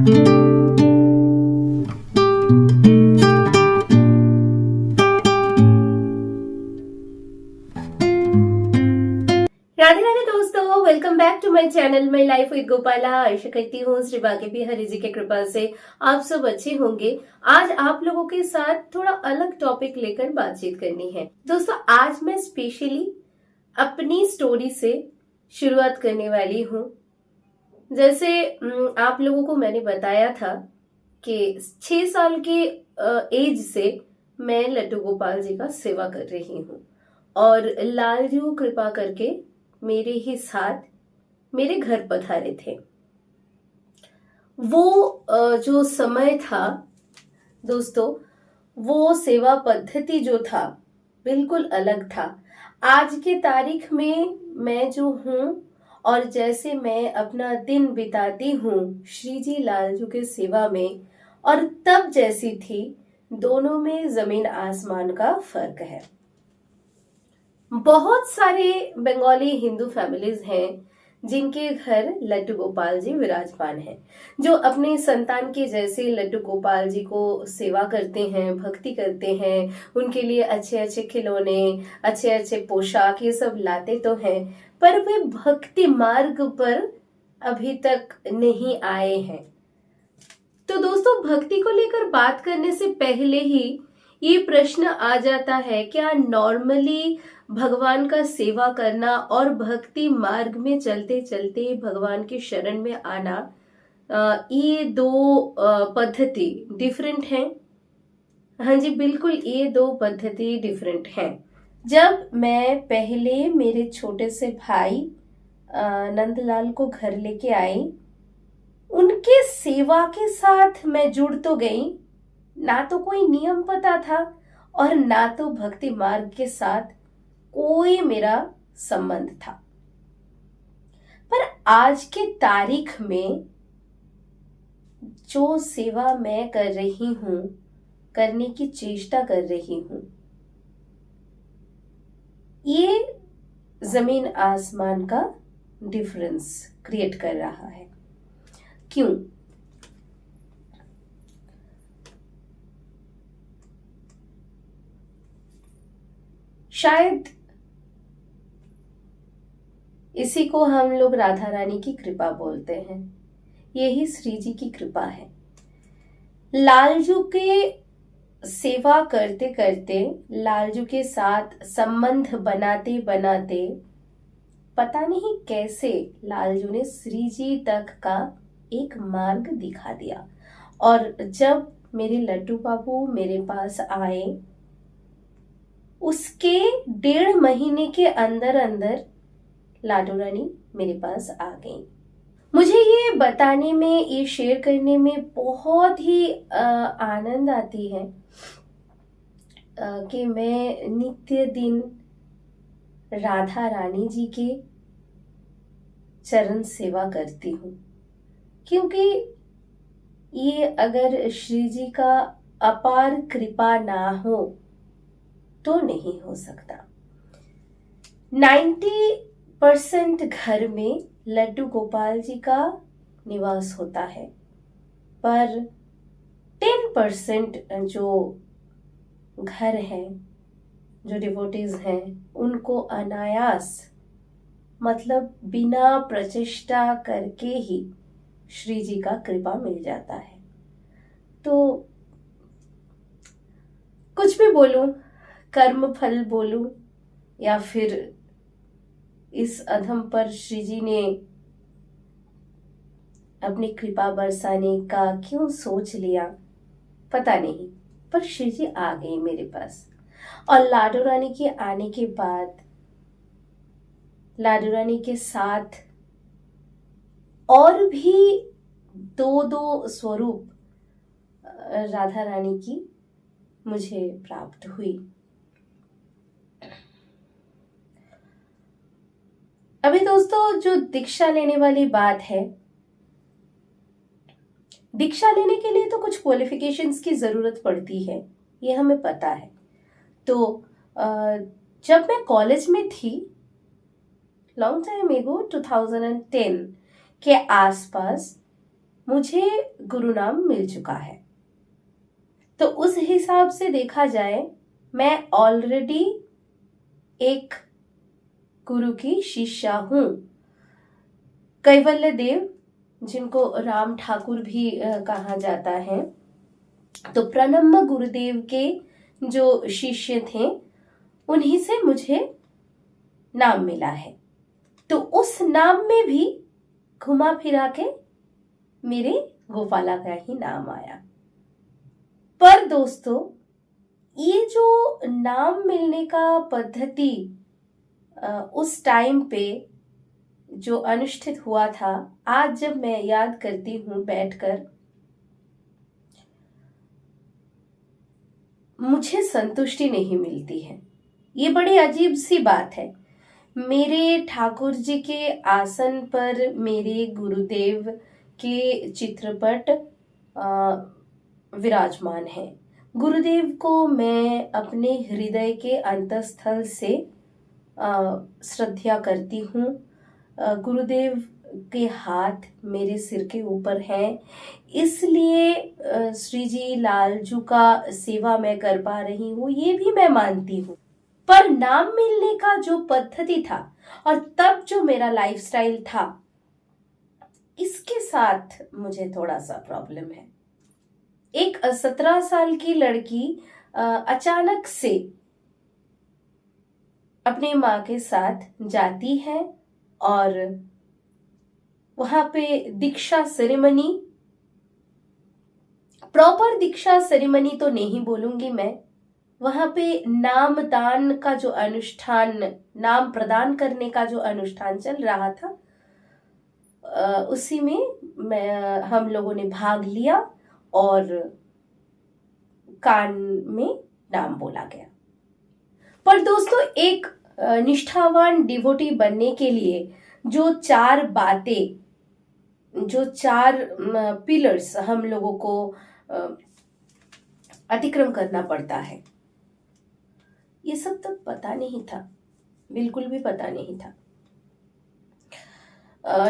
राधे राधे दोस्तों, welcome back to my channel my life with Gopala. आशा करती हूँ श्री बाके हरि जी के कृपा से आप सब अच्छे होंगे। आज आप लोगों के साथ थोड़ा अलग टॉपिक लेकर बातचीत करनी है। दोस्तों, आज मैं स्पेशली अपनी स्टोरी से शुरुआत करने वाली हूँ। जैसे आप लोगों को मैंने बताया था कि 6 साल के एज से मैं लड्डू गोपाल जी का सेवा कर रही हूँ और लालजू कृपा करके मेरे ही साथ मेरे घर पधारे थे। वो जो समय था दोस्तों, वो सेवा पद्धति जो था बिल्कुल अलग था। आज के तारीख में मैं जो हूँ और जैसे मैं अपना दिन बिताती हूँ श्री जी लालजू के सेवा में, और तब जैसी थी, दोनों में जमीन आसमान का फर्क है। बहुत सारे बंगाली हिंदू फैमिलीज हैं जिनके घर लड्डू गोपाल जी विराजमान हैं, जो अपने संतान के जैसे लड्डू गोपाल जी को सेवा करते हैं, भक्ति करते हैं, उनके लिए अच्छे अच्छे खिलौने, अच्छे अच्छे पोशाक ये सब लाते तो हैं, पर वे भक्ति मार्ग पर अभी तक नहीं आए हैं। तो दोस्तों, भक्ति को लेकर बात करने से पहले ही ये प्रश्न आ जाता है, क्या नॉर्मली भगवान का सेवा करना और भक्ति मार्ग में चलते चलते भगवान के शरण में आना, ये दो पद्धति डिफरेंट हैं? हाँ जी, बिल्कुल, ये दो पद्धति डिफरेंट हैं। जब मैं पहले मेरे छोटे से भाई नंदलाल को घर लेके आई, उनके सेवा के साथ मैं जुड़ तो गई, ना तो कोई नियम पता था और ना तो भक्ति मार्ग के साथ कोई मेरा संबंध था। पर आज के तारीख में जो सेवा मैं कर रही हूं, करने की चेष्टा कर रही हूं, ये जमीन आसमान का डिफरेंस क्रिएट कर रहा है। क्यों? शायद इसी को हम लोग राधा रानी की कृपा बोलते हैं। यही श्री जी की कृपा है। लालजू के सेवा करते करते, लालजू के साथ संबंध बनाते बनाते, पता नहीं कैसे लालजू ने श्री जी तक का एक मार्ग दिखा दिया। और जब मेरे लड्डू बाबू मेरे पास आए, उसके 1.5 महीने के अंदर अंदर लाडो रानी मेरे पास आ गई। मुझे ये बताने में, ये शेयर करने में बहुत ही आनंद आती है कि मैं नित्य दिन राधा रानी जी के चरण सेवा करती हूँ, क्योंकि ये अगर श्री जी का अपार कृपा ना हो तो नहीं हो सकता। 90% घर में लड्डू गोपाल जी का निवास होता है, पर 10% जो घर हैं, जो डिवोटीज हैं, उनको अनायास, मतलब बिना प्रचेष्टा करके ही श्री जी का कृपा मिल जाता है। तो कुछ भी बोलूं, कर्म फल बोलूं, या फिर इस अधम पर श्री जी ने अपनी कृपा बरसाने का क्यों सोच लिया, पता नहीं, पर श्री जी आ गई मेरे पास। और लाडो रानी के आने के बाद लाडो रानी के साथ और भी दो स्वरूप राधा रानी की मुझे प्राप्त हुई। अभी दोस्तों, जो दीक्षा लेने वाली बात है, दीक्षा लेने के लिए तो कुछ क्वालिफिकेशंस की जरूरत पड़ती है, ये हमें पता है। तो जब मैं कॉलेज में थी, लॉन्ग टाइम एगो, 2010 के आसपास, मुझे गुरु नाम मिल चुका है। तो उस हिसाब से देखा जाए, मैं ऑलरेडी एक गुरु की शिष्या हूं। कैवल्य देव, जिनको राम ठाकुर भी कहा जाता है, तो प्रणम्य गुरुदेव के जो शिष्य थे, उन्हीं से मुझे नाम मिला है। तो उस नाम में भी घुमा फिरा के मेरे गोपाला का ही नाम आया। पर दोस्तों, ये जो नाम मिलने का पद्धति उस टाइम पे जो अनुष्ठित हुआ था, आज जब मैं याद करती हूं बैठकर, मुझे संतुष्टि नहीं मिलती है। ये बड़ी अजीब सी बात है। मेरे ठाकुर जी के आसन पर मेरे गुरुदेव के चित्रपट विराजमान है। गुरुदेव को मैं अपने हृदय के अंतस्थल से श्रद्धा करती हूँ। गुरुदेव के हाथ मेरे सिर के ऊपर हैं, इसलिए श्री जी लालजू का सेवा मैं कर पा रही हूँ, ये भी मैं मानती हूँ। पर नाम मिलने का जो पद्धति था और तब जो मेरा लाइफस्टाइल था, इसके साथ मुझे थोड़ा सा प्रॉब्लम है। एक 17 साल की लड़की अचानक से अपनी माँ के साथ जाती है और वहां पे दीक्षा सेरेमनी, प्रॉपर दीक्षा सेरेमनी तो नहीं बोलूंगी मैं, वहां पे नामदान का जो अनुष्ठान, नाम प्रदान करने का जो अनुष्ठान चल रहा था, उसी में हम लोगों ने भाग लिया और कान में नाम बोला गया। पर दोस्तों, एक निष्ठावान डिवोटी बनने के लिए जो 4 बातें, जो 4 पिलर्स हम लोगों को अतिक्रम करना पड़ता है, ये सब तो पता नहीं था, बिल्कुल भी पता नहीं था।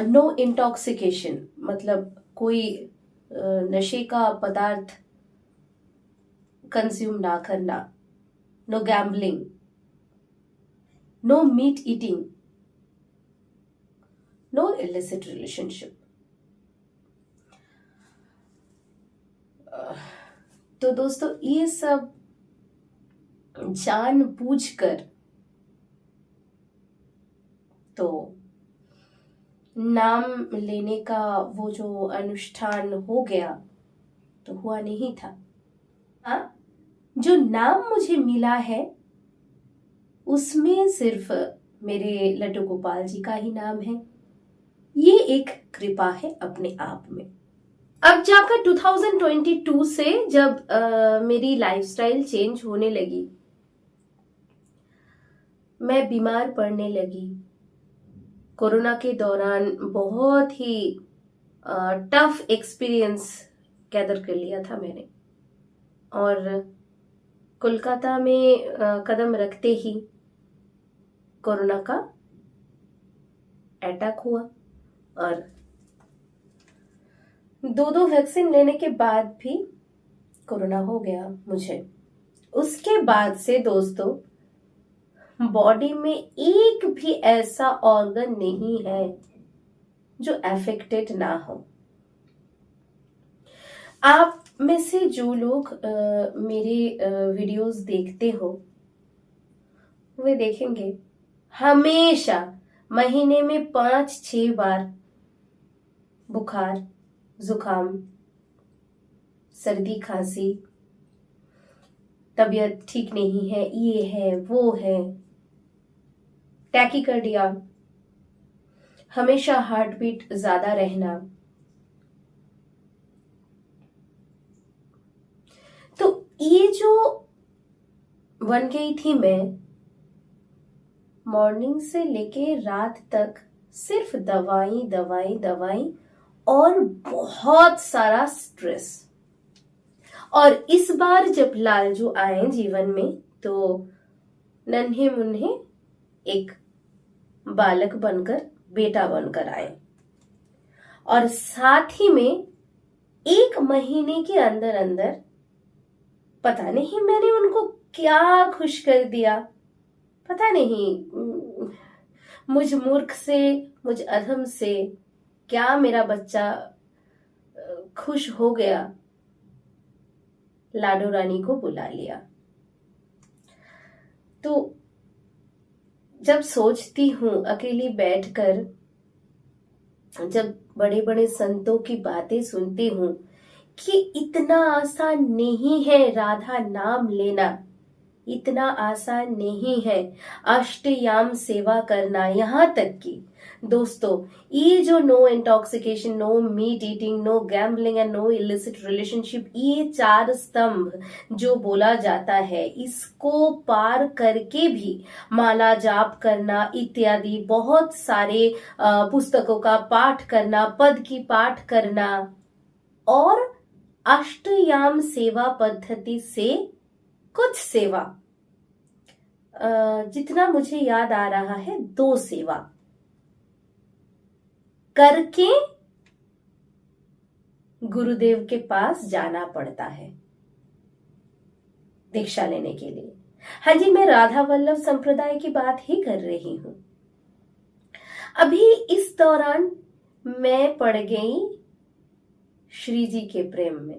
नो इंटॉक्सिकेशन, मतलब कोई नशे का पदार्थ कंज्यूम ना करना, no gambling, no meat eating, no illicit relationship. तो दोस्तों, ये सब जानबूझकर तो नाम लेने का वो जो अनुष्ठान हो गया, तो हुआ नहीं था। हाँ, जो नाम मुझे मिला है उसमें सिर्फ मेरे लड्डू गोपाल जी का ही नाम है। ये एक कृपा है अपने आप में। अब जाकर 2022 से जब मेरी लाइफस्टाइल चेंज होने लगी, मैं बीमार पड़ने लगी। कोरोना के दौरान बहुत ही टफ एक्सपीरियंस गैदर कर लिया था मैंने, और कोलकाता में कदम रखते ही कोरोना का अटैक हुआ, और 2 वैक्सीन लेने के बाद भी कोरोना हो गया मुझे। उसके बाद से दोस्तों, बॉडी में एक भी ऐसा ऑर्गन नहीं है जो अफेक्टेड ना हो। आप में से जो लोग मेरे वीडियोस देखते हो, वे देखेंगे हमेशा महीने में 5-6 बार बुखार, जुकाम, सर्दी, खांसी, तबीयत ठीक नहीं है, ये है वो है, टैकीकार्डिया, हमेशा हार्ट बीट ज्यादा रहना। तो ये जो बन गई थी मैं, मॉर्निंग से लेके रात तक सिर्फ दवाई दवाई दवाई और बहुत सारा स्ट्रेस। और इस बार जब लालजू आए जीवन में, तो नन्हे मुन्हे एक बालक बनकर, बेटा बनकर आए, और साथ ही में 1 महीने के अंदर अंदर पता नहीं मैंने उनको क्या खुश कर दिया, पता नहीं मुझ मूर्ख से, मुझ अधम से क्या मेरा बच्चा खुश हो गया, लाडो रानी को बुला लिया। तो जब सोचती हूं अकेली बैठकर, जब बड़े बड़े संतों की बातें सुनती हूं कि इतना आसान नहीं है राधा नाम लेना, इतना आसान नहीं है अष्टयाम सेवा करना। यहाँ तक कि दोस्तों, ये जो no intoxication, no meat eating, no gambling and no illicit relationship, ये 4 स्तंभ जो बोला जाता है, इसको पार करके भी माला जाप करना इत्यादि बहुत सारे पुस्तकों का पाठ करना, पद की पाठ करना और अष्टयाम सेवा पद्धति से कुछ सेवा, जितना मुझे याद आ रहा है 2 सेवा करके गुरुदेव के पास जाना पड़ता है दीक्षा लेने के लिए। हाँ जी, मैं राधा वल्लभ संप्रदाय की बात ही कर रही हूं। अभी इस दौरान मैं पड़ गई श्री जी के प्रेम में।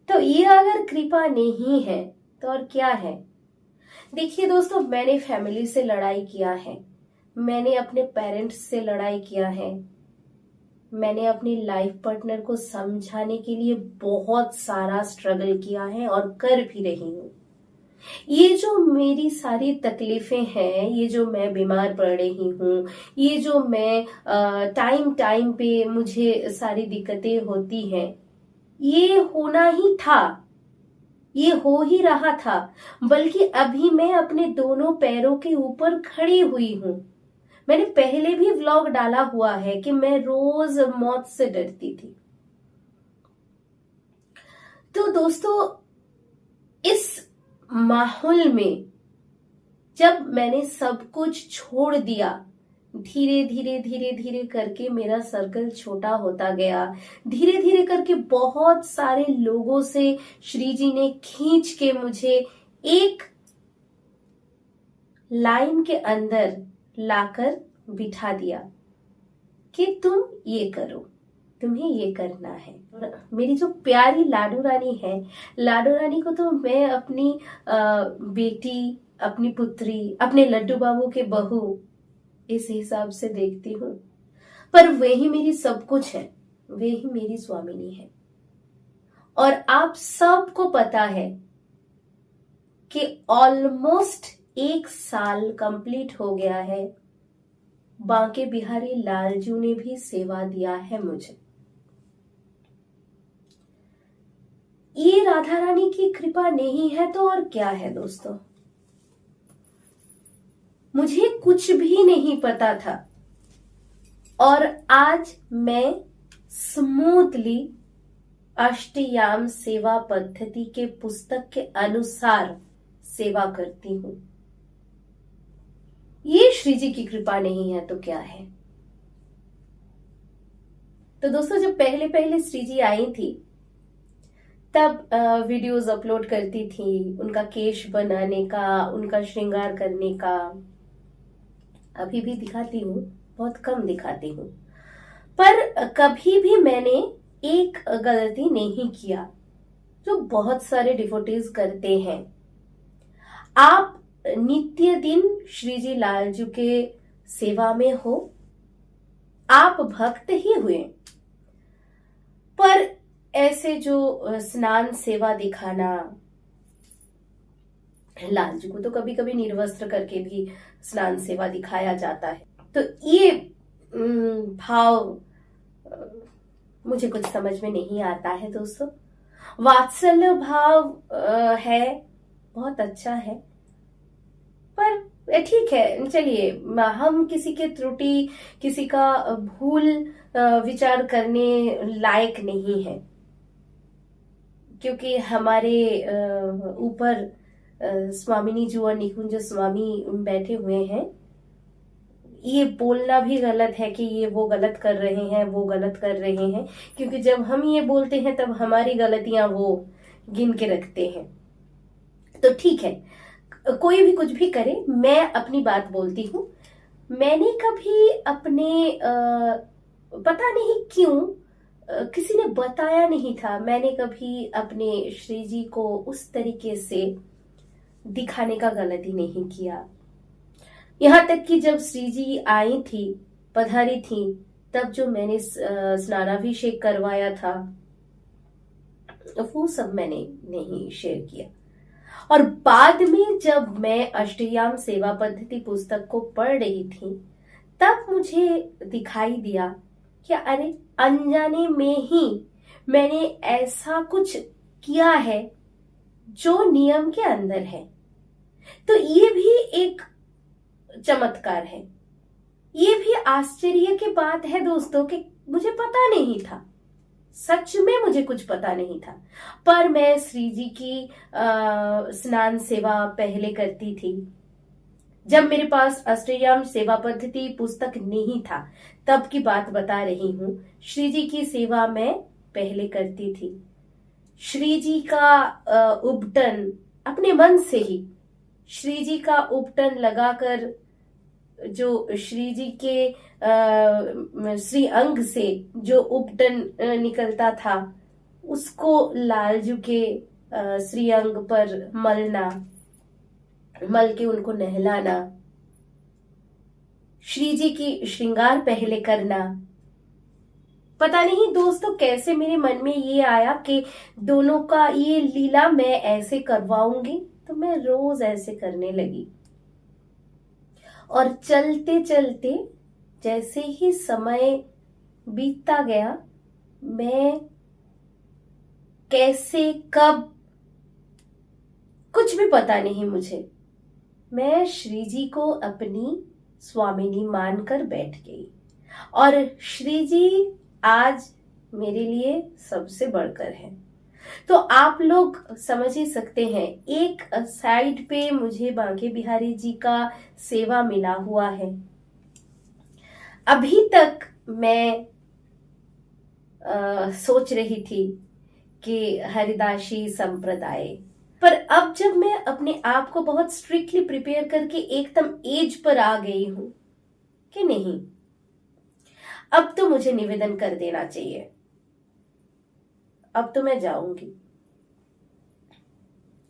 तो ये अगर कृपा नहीं है तो और क्या है। देखिए दोस्तों, मैंने फैमिली से लड़ाई किया है, मैंने अपने पेरेंट्स से लड़ाई किया है, मैंने अपनी लाइफ पार्टनर को समझाने के लिए बहुत सारा स्ट्रगल किया है और कर भी रही हूं। ये जो मेरी सारी तकलीफें हैं, ये जो मैं बीमार पड़ रही हूँ, ये जो मैं टाइम टाइम पे मुझे सारी दिक्कतें होती हैं, ये होना ही था, ये हो ही रहा था। बल्कि अभी मैं अपने दोनों पैरों के ऊपर खड़ी हुई हूं। मैंने पहले भी व्लॉग डाला हुआ है कि मैं रोज मौत से डरती थी। तो दोस्तों, इस माहौल में जब मैंने सब कुछ छोड़ दिया, धीरे धीरे धीरे धीरे करके मेरा सर्कल छोटा होता गया, धीरे धीरे करके बहुत सारे लोगों से श्री जी ने खींच के मुझे एक लाइन के अंदर लाकर बिठा दिया कि तुम ये करो, तुम्हें ये करना है। और मेरी जो प्यारी लाडो रानी है, लाडो रानी को तो मैं अपनी बेटी, अपनी पुत्री, अपने लड्डू बाबू के बहू इस हिसाब से देखती हूँ। पर वही मेरी सब कुछ है, वही मेरी स्वामिनी है। और आप सबको पता है कि ऑलमोस्ट 1 साल कंप्लीट हो गया है, बांके बिहारी लालजू ने भी सेवा दिया है मुझे। ये राधा रानी की कृपा नहीं है तो और क्या है दोस्तों। मुझे कुछ भी नहीं पता था और आज मैं स्मूथली अष्टयाम सेवा पद्धति के पुस्तक के अनुसार सेवा करती हूं। ये श्री जी की कृपा नहीं है तो क्या है। तो दोस्तों, जब पहले पहले श्री जी आई थी तब वीडियोस अपलोड करती थी, उनका केश बनाने का, उनका श्रृंगार करने का। अभी भी दिखाती हूँ, बहुत कम दिखाती हूँ, पर कभी भी मैंने एक गलती नहीं किया जो बहुत सारे डिवोटीज करते हैं। आप नित्य दिन श्री जी लालजू के सेवा में हो, आप भक्त ही हुए, पर ऐसे जो स्नान सेवा दिखाना, लालजू को तो कभी कभी निर्वस्त्र करके भी स्नान सेवा दिखाया जाता है। तो ये भाव मुझे कुछ समझ में नहीं आता है दोस्तों। वात्सल्य भाव है, बहुत अच्छा है, पर ठीक है, चलिए, हम किसी के त्रुटि, किसी का भूल विचार करने लायक नहीं है, क्योंकि हमारे ऊपर स्वामिनी जी और निकुंज स्वामी बैठे हुए हैं। ये बोलना भी गलत है कि ये वो गलत कर रहे हैं, वो गलत कर रहे हैं, क्योंकि जब हम ये बोलते हैं तब हमारी गलतियां वो गिन के रखते हैं। तो ठीक है, कोई भी कुछ भी करे, मैं अपनी बात बोलती हूँ। मैंने कभी अपने पता नहीं क्यों, किसी ने बताया नहीं था, मैंने कभी अपने श्री जी को उस तरीके से दिखाने का गलती नहीं किया। यहाँ तक कि जब श्री जी आई थी, पधारी थी, तब जो मैंने स्नानाभिषेक करवाया था वो सब मैंने नहीं शेयर किया। और बाद में जब मैं अष्टयाम सेवा पद्धति पुस्तक को पढ़ रही थी, तब मुझे दिखाई दिया कि अरे अनजाने में ही मैंने ऐसा कुछ किया है जो नियम के अंदर है। तो ये भी एक चमत्कार है, ये भी आश्चर्य की बात है दोस्तों कि मुझे पता नहीं था, सच में मुझे कुछ पता नहीं था। पर मैं श्री जी की स्नान सेवा पहले करती थी। जब मेरे पास अष्टयाम सेवा पद्धति पुस्तक नहीं था, तब की बात बता रही हूँ। श्री जी की सेवा मैं पहले करती थी। श्री जी का उपटन अपने मन से ही, श्री जी का उपटन लगाकर जो श्री जी के श्री अंग से जो उपटन निकलता था, उसको लालजू के श्री अंग पर मलना, मल के उनको नहलाना, श्री जी की श्रृंगार पहले करना। पता नहीं दोस्तों कैसे मेरे मन में ये आया कि दोनों का ये लीला मैं ऐसे करवाऊंगी, तो मैं रोज ऐसे करने लगी। और चलते चलते जैसे ही समय बीतता गया, मैं कैसे कब कुछ भी पता नहीं मुझे, मैं श्री जी को अपनी स्वामिनी मानकर बैठ गई। और श्री जी आज मेरे लिए सबसे बढ़कर है। तो आप लोग समझ ही सकते हैं, एक साइड पे मुझे बांके बिहारी जी का सेवा मिला हुआ है। अभी तक मैं सोच रही थी कि हरिदासी संप्रदाय, पर अब जब मैं अपने आप को बहुत स्ट्रिक्टली प्रिपेयर करके एकदम एज पर आ गई हूं कि नहीं, अब तो मुझे निवेदन कर देना चाहिए, अब तो मैं जाऊंगी।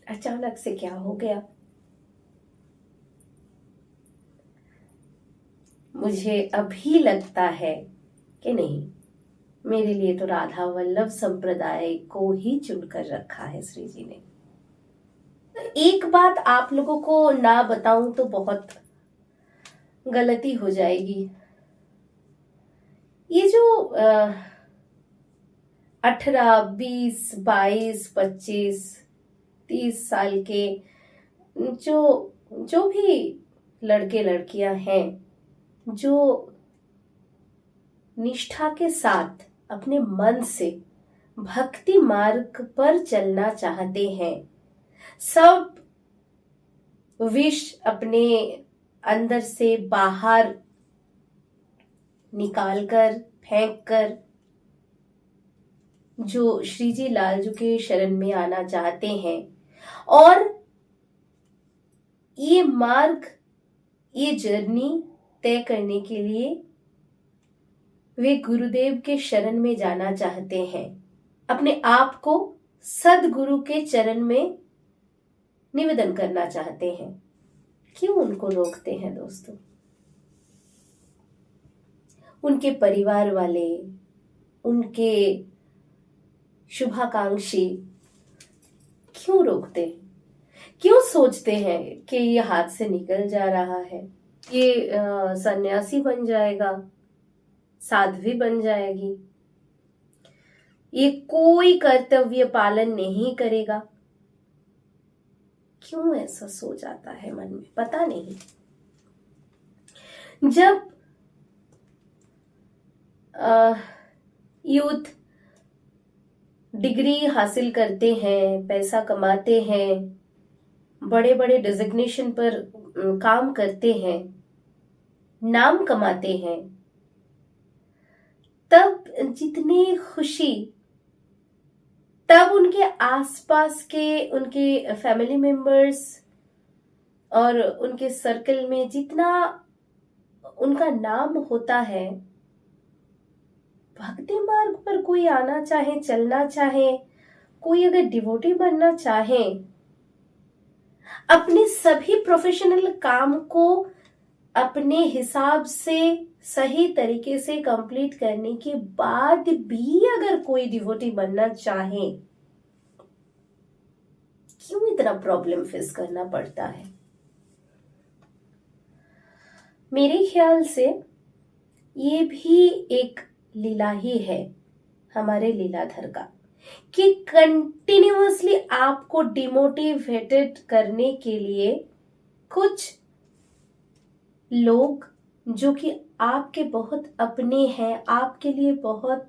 अचानक से क्या हो गया, मुझे अभी लगता है कि नहीं, मेरे लिए तो राधा वल्लभ संप्रदाय को ही चुनकर रखा है श्री जी ने। एक बात आप लोगों को ना बताऊं तो बहुत गलती हो जाएगी। ये जो 18, 20, 22, 25, 30 साल के जो भी लड़के लड़कियां हैं, जो निष्ठा के साथ अपने मन से भक्ति मार्ग पर चलना चाहते हैं, सब विष अपने अंदर से बाहर निकालकर फेंककर जो श्री जी लालजू के शरण में आना चाहते हैं, और ये मार्ग, ये जर्नी तय करने के लिए वे गुरुदेव के शरण में जाना चाहते हैं, अपने आप को सदगुरु के चरण में निवेदन करना चाहते हैं, क्यों उनको रोकते हैं दोस्तों? उनके परिवार वाले, उनके शुभाकांक्षी क्यों रोकते, क्यों सोचते हैं कि ये हाथ से निकल जा रहा है, ये सन्यासी बन जाएगा, साध्वी बन जाएगी, ये कोई कर्तव्य पालन नहीं करेगा? क्यों ऐसा सो जाता है मन में, पता नहीं। जब यूथ डिग्री हासिल करते हैं, पैसा कमाते हैं, बड़े बड़े डिजिग्नेशन पर काम करते हैं, नाम कमाते हैं, तब जितनी खुशी, तब उनके आसपास के उनके फैमिली मेंबर्स और उनके सर्कल में जितना उनका नाम होता है, भक्ति मार्ग पर कोई आना चाहे, चलना चाहे, कोई अगर डिवोटी बनना चाहे, अपने सभी प्रोफेशनल काम को अपने हिसाब से सही तरीके से कंप्लीट करने के बाद भी अगर कोई डिवोटी बनना चाहे, क्यों इतना प्रॉब्लम फेस करना पड़ता है? मेरे ख्याल से ये भी एक लीला ही है हमारे लीलाधर का, कि कंटिन्यूअसली आपको डिमोटिवेटेड करने के लिए कुछ लोग जो कि आपके बहुत अपने हैं, आपके लिए बहुत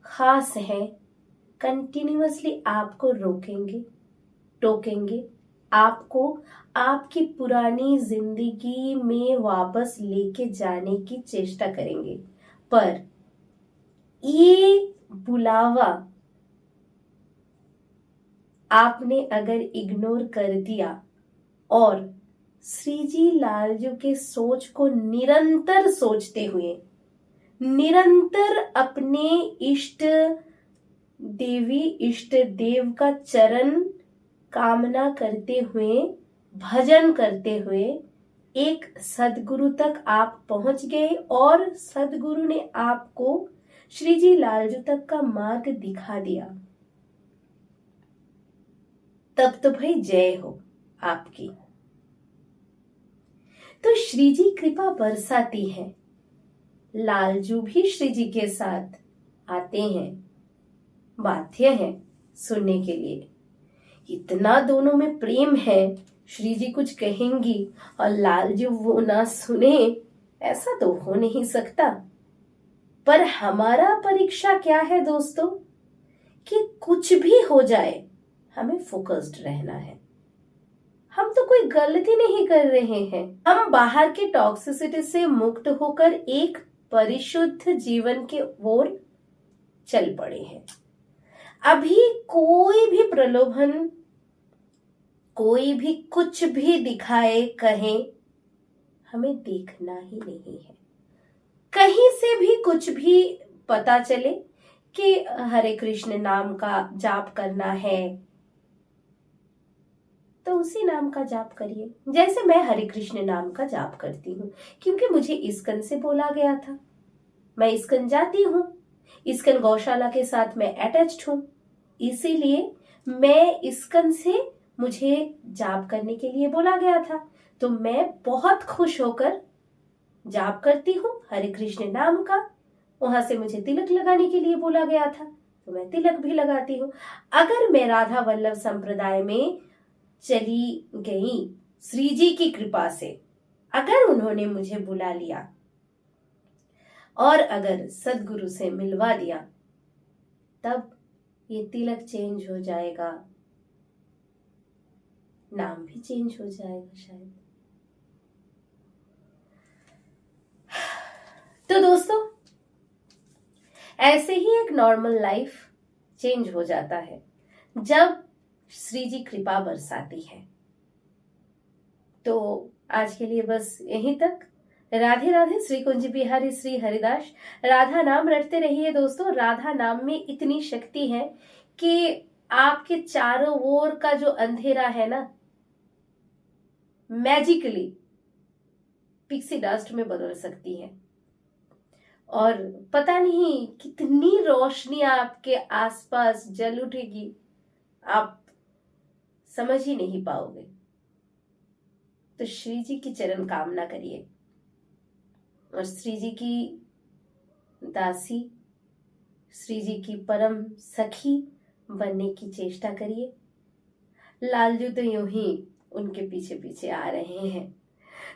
खास हैं, कंटिन्यूअसली आपको रोकेंगे, टोकेंगे, आपको आपकी पुरानी जिंदगी में वापस लेके जाने की चेष्टा करेंगे। पर ये बुलावा आपने अगर इग्नोर कर दिया और श्री जी लालजू के सोच को निरंतर सोचते हुए, निरंतर अपने इष्ट देवी इष्ट देव का चरण कामना करते हुए, भजन करते हुए एक सदगुरु तक आप पहुंच गए और सदगुरु ने आपको श्री जी लालजू तक का मार्ग दिखा दिया, तब तो भाई जय हो आपकी। तो श्री जी कृपा बरसाती है, लालजू भी श्री जी के साथ आते हैं, बाध्य हैं सुनने के लिए। इतना दोनों में प्रेम है, श्री जी कुछ कहेंगी और लालजू वो ना सुने, ऐसा तो हो नहीं सकता। पर हमारा परीक्षा क्या है दोस्तों, कि कुछ भी हो जाए हमें फोकस्ड रहना है। हम तो कोई गलती नहीं कर रहे हैं, हम बाहर के टॉक्सिसिटी से मुक्त होकर एक परिशुद्ध जीवन के ओर चल पड़े हैं। अभी कोई भी प्रलोभन, कोई भी कुछ भी दिखाए, कहे, हमें देखना ही नहीं है। कहीं से भी कुछ भी पता चले कि हरे कृष्ण नाम का जाप करना है, तो उसी नाम का जाप करिए। जैसे मैं हरे कृष्ण नाम का जाप करती हूँ, क्योंकि मुझे इस्कन से बोला गया था, मैं इस्कन जाती हूँ, इस्कन गौशाला के साथ मैं अटैच्ड हूँ, इसीलिए मैं इस्कन से मुझे जाप करने के लिए बोला गया था, तो मैं बहुत खुश होकर जाप करती हूँ हरे कृष्ण नाम का। वहां से मुझे तिलक लगाने के लिए बोला गया था, तो मैं तिलक भी लगाती हूँ। अगर मैं राधा वल्लभ संप्रदाय में चली गई श्री जी की कृपा से, अगर उन्होंने मुझे बुला लिया और अगर सदगुरु से मिलवा दिया, तब ये तिलक चेंज हो जाएगा, नाम भी चेंज हो जाएगा शायद। तो दोस्तों, ऐसे ही एक नॉर्मल लाइफ चेंज हो जाता है जब श्री जी कृपा बरसाती है। तो आज के लिए बस यहीं तक। राधे राधे, श्री कुंज बिहारी श्री हरिदास। राधा नाम रटते रहिए दोस्तों। राधा नाम में इतनी शक्ति है कि आपके चारों ओर का जो अंधेरा है ना, मैजिकली पिक्सी डस्ट में बदल सकती है, और पता नहीं कितनी रोशनी आपके आसपास जल उठेगी, आप समझ ही नहीं पाओगे। तो श्री जी की चरण कामना करिए और श्री जी की दासी, श्री जी की परम सखी बनने की चेष्टा करिए। लालजू तो यूं ही उनके पीछे पीछे आ रहे हैं।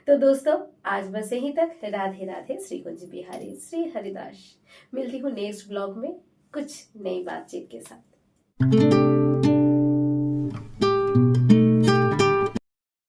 तो दोस्तों, आज बस यहीं तक। राधे राधे, श्री कुंज बिहारी श्री हरिदास। मिलती हूँ नेक्स्ट ब्लॉग में कुछ नई बातचीत के साथ।